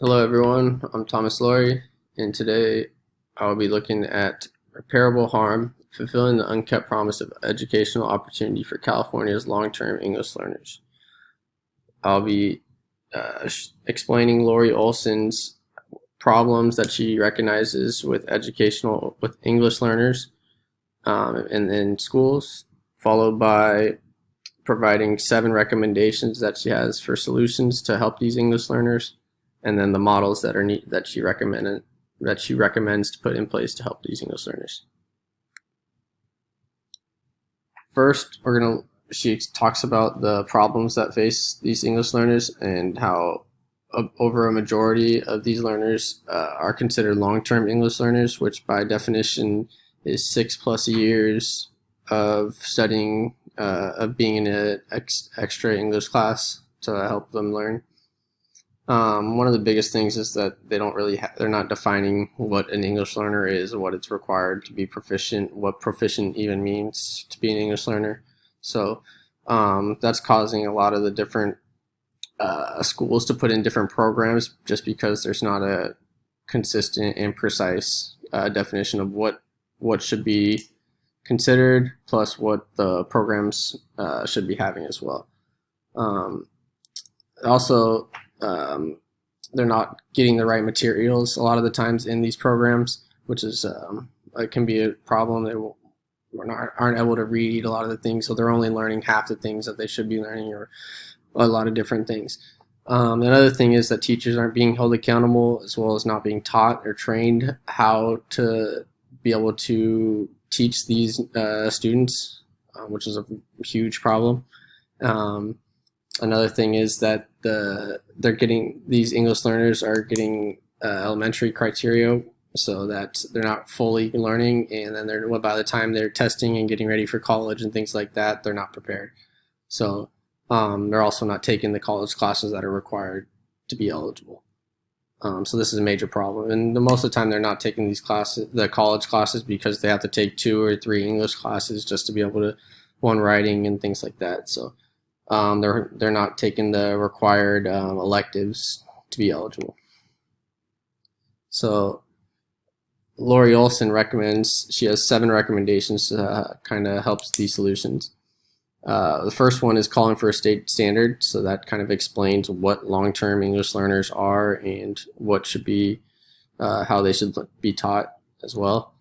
Hello everyone, I'm Thomas Laurie, and today I'll be looking at Reparable Harm, fulfilling the unkept promise of educational opportunity for California's long-term English learners. I'll be explaining Lori Olson's problems that she recognizes with English learners in schools, followed by providing 7 recommendations that she has for solutions to help these English learners, and then the models that she recommends to put in place to help these English learners. First, she talks about the problems that face these English learners and how over a majority of these learners are considered long-term English learners, which by definition is 6+ years of studying, of being in an extra English class to help them learn. One of the biggest things is that they're not defining what an English learner is, what it's required to be proficient, what proficient even means to be an English learner. So that's causing a lot of the different schools to put in different programs just because there's not a consistent and precise definition of what should be considered, plus what the programs should be having as well. Also, they're not getting the right materials a lot of the times in these programs, which is it can be a problem. They aren't able to read a lot of the things, so they're only learning half the things that they should be learning, or a lot of different things. Another thing is that teachers aren't being held accountable, as well as not being taught or trained how to be able to teach these students, which is a huge problem. Another thing is that these English learners are getting elementary criteria, so that they're not fully learning, and then by the time they're testing and getting ready for college and things like that, they're not prepared. So they're also not taking the college classes that are required to be eligible. So this is a major problem, and most of the time they're not taking the college classes, because they have to take 2 or 3 English classes just to be able to, writing and things like that. So they're not taking the required electives to be eligible. So Lori Olson she has 7 recommendations to kind of helps these solutions. The first one is calling for a state standard, so that kind of explains what long-term English learners are and what should be, how they should be taught as well.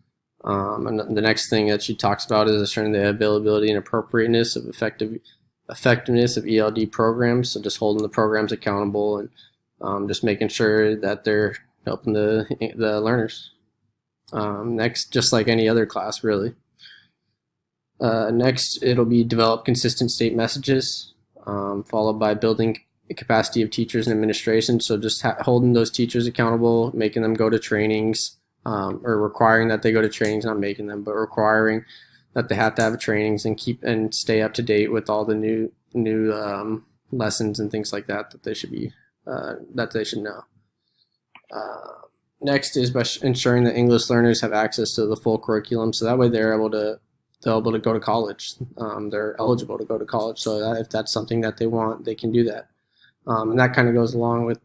And the next thing that she talks about is assuring the availability and appropriateness of effectiveness of ELD programs, so just holding the programs accountable and just making sure that they're helping the learners. Next, just like any other class, really. Next, it'll be develop consistent state messages, followed by building the capacity of teachers and administration. So just holding those teachers accountable, making them go to trainings, or requiring that they go to trainings, not making them, but requiring that they have to have trainings and stay up to date with all the new lessons and things like that they should know. Next is by ensuring that English learners have access to the full curriculum, so that way they're able to go to college. They're eligible to go to college, so that if that's something that they want, they can do that. And that kind of goes along with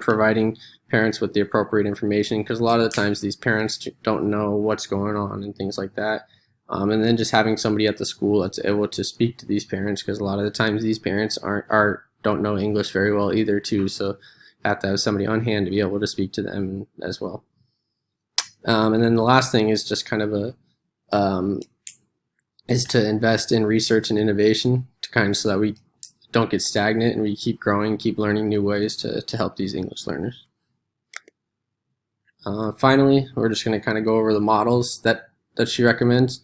providing parents with the appropriate information, because a lot of the times these parents don't know what's going on and things like that. And then just having somebody at the school that's able to speak to these parents, because a lot of the times these parents don't know English very well either too, so have to have somebody on hand to be able to speak to them as well. And then the last thing is just kind of is to invest in research and innovation so that we don't get stagnant and we keep growing, keep learning new ways to help these English learners. Finally, we're just going to kind of go over the models that she recommends.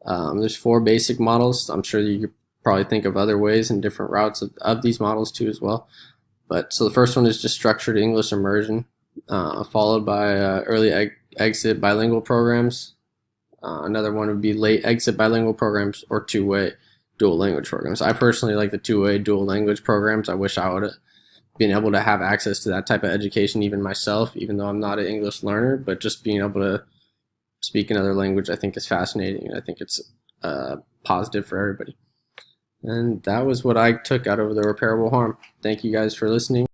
There's 4 basic models. I'm sure you could probably think of other ways and different routes of these models too as well. So the first one is just structured English immersion, followed by early exit bilingual programs. Another one would be late exit bilingual programs, or 2-way dual language programs. I personally like the 2-way dual language programs. I wish I would have been able to have access to that type of education even myself, even though I'm not an English learner, but just being able to speak another language I think is fascinating, and I think it's positive for everybody. And that was what I took out of the Reparable Harm. Thank you guys for listening.